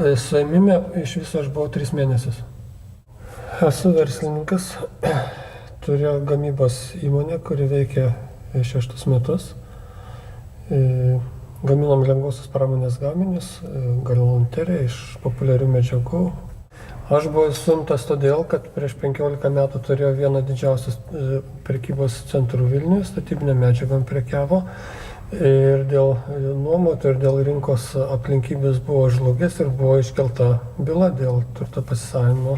Suėmime iš viso aš buvau 3 mėnesius. Esu verslininkas, turėjau gamybos įmonę, kuri veikia 6 metus. Gaminom lengvosios pramonės gaminius, galanteriją iš populiarių medžiagų. Aš buvau suimtas todėl, kad prieš 15 metų turėjau vieną didžiausių prekybos centrų Vilniuje, statybinę medžiagą prekiavo. Ir dėl nuomotojų ir dėl rinkos aplinkybės buvo žlugęs ir buvo iškelta byla dėl turto pasisavinimo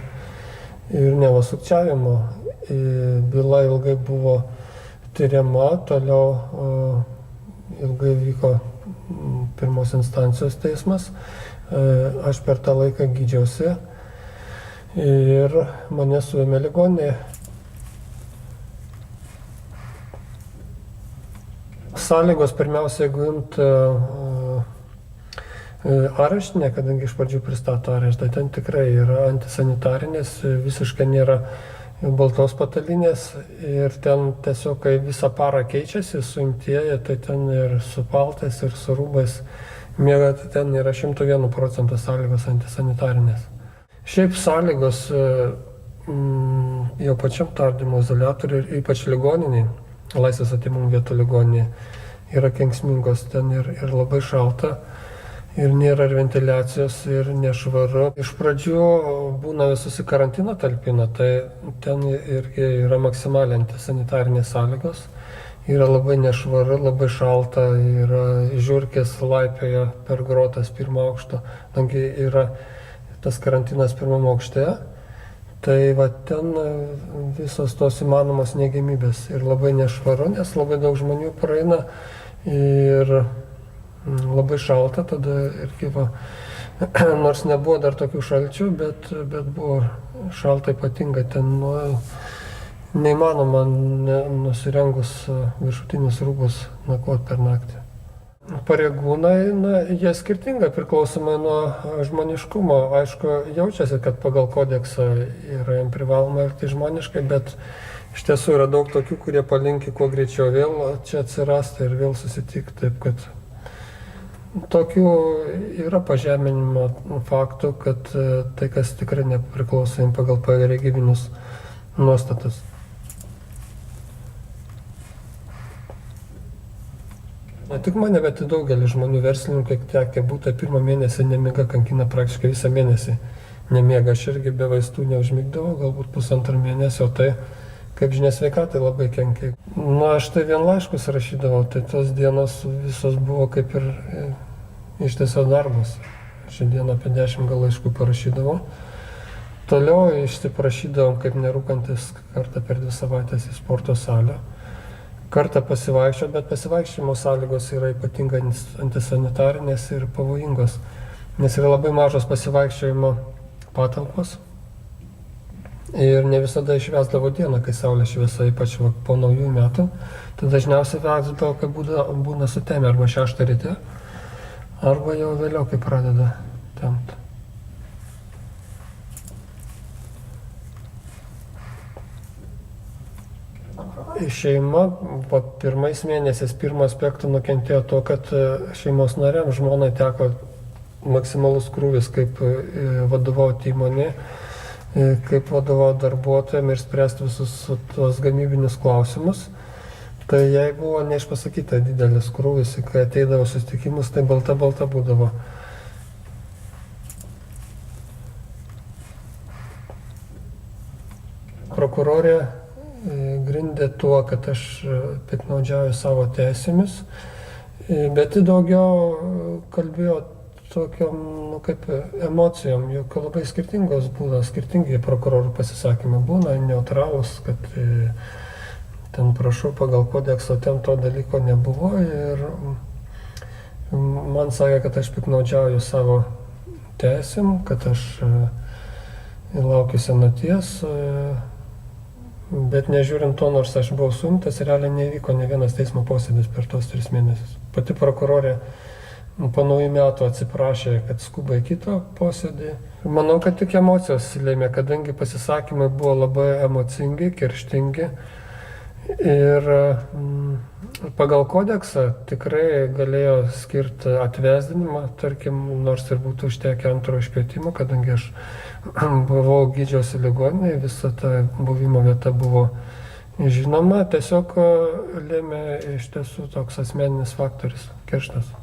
ir neva sukčiavimo. Byla ilgai buvo tyriama, toliau ilgai vyko pirmos instancijos teismas. Aš per tą laiką gydžiausi ir mane suėmė ligoninėje. Sąlygos pirmiausia, jeigu imti areštinę, kadangi iš pradžių pristato areštą, ten tikrai yra antisanitarinės, visiškai nėra baltos patalinės ir ten tiesiog, kai visą parą keičiasi, suimtieji, tai ten ir su paltais, ir su rūbais miega, tai ten yra 101% sąlygos antisanitarinės. Šiaip sąlygos jau pačiam tardymo izoliatoriui ir ypač ligoniniai, laisvės atėmimo vietų ligoninėje, yra kenksmingos, ten ir labai šalta, ir nėra ir ventiliacijos, ir nešvaru. Iš pradžių būna visus į karantiną talpina, tai ten irgi yra maksimaliai antisanitarinės sąlygos. Yra labai nešvaru, labai šalta, yra žiurkės laipioja per grotas 1 aukšto, kadangi yra tas karantinas 1 aukšte. Tai va ten visos tos įmanomos neigiamybės ir labai nešvaru, nes labai daug žmonių praeina ir labai šalta, tada irgi va, nors nebuvo dar tokių šalčių, bet buvo šalta ypatingai, ten neįmanoma nusirengus viršutinius rūbus nakvoti per naktį. Pareigūnai, jie skirtingai priklausomai nuo žmoniškumo. Aišku, jaučiasi, kad pagal kodeksą yra jiems privaloma elgtis žmoniškai, bet iš tiesų yra daug tokių, kurie palinki kuo greičiau vėl čia atsirasti ir vėl susitikti. Taip kad tokių yra pažeminimo faktų, kad tai, kas tikrai nepriklauso jiems pagal pareigybinius nuostatus. Ne tik mane, bet ir daugelį žmonių verslininkų, tekę būti 1 mėnesį nemiega, kankina praktiškai visą mėnesį nemiega. Aš irgi be vaistų neužmigdavau, galbūt 1,5 mėnesio, tai kaip žinia sveikatai labai kenkia. Aš tai vien laiškus rašydavau, tai tos dienos visos buvo kaip ir ištiesas darbas. Šiandien apie 10 gal laiškų parašydavau. Toliau išsiprašydavom kaip nerūkantis kartą per 2 savaitės į sporto salę. Kartą pasivaikščioti, bet pasivaikščiojimo sąlygos yra ypatingai antisanitarinės ir pavojingos, nes yra labai mažos pasivaikščiojimo patalpos ir ne visada išvesdavo dieną, kai saulė šviesa, ypač po naujų metų. Tai dažniausiai vesdavo, kai būna sutemę arba 6 ryte, arba jau vėliau, kai pradeda temti. Šeima pirmais mėnesiais, pirmo aspektų nukentėjo to, kad šeimos nariam, žmonai teko maksimalus krūvis, kaip vadovauti įmonė, kaip vadovauti darbuotojams ir spręsti visus tuos gamybinius klausimus. Tai jai buvo neišpasakyta didelis krūvis, kai ateidavo susitikimus, tai balta būdavo. Prokurorė grindė tuo, kad aš piktnaudžiauju savo teisėmis, bet daugiau kalbėjo tokiom, kaip emocijom, juk labai skirtingos būna, skirtingi prokurorų pasisakymai būna, neutralūs, kad ten prašau pagal kodeksą, ten to dalyko nebuvo ir man sakė, kad aš piktnaudžiauju savo teisėm, kad aš laukiu senaties. Bet nežiūrint to, nors aš buvau suimtas, realiai nevyko ne vienas teismo posėdis per tos 3 mėnesius. Pati prokurorė po naujų metų atsiprašė, kad skuba į kitą posėdį. Manau, kad tik emocijos lėmė, kadangi pasisakymai buvo labai emocingi, kerštingi Ir pagal kodeksą tikrai galėjo skirti atvesdinimą, tarkim, nors ir būtų užtekę antro iškvietimo, kadangi aš buvau gydžiausi ligoninėje, visa ta buvimo vieta buvo žinoma, tiesiog lėmė iš tiesų toks asmeninis faktorius, kerštas.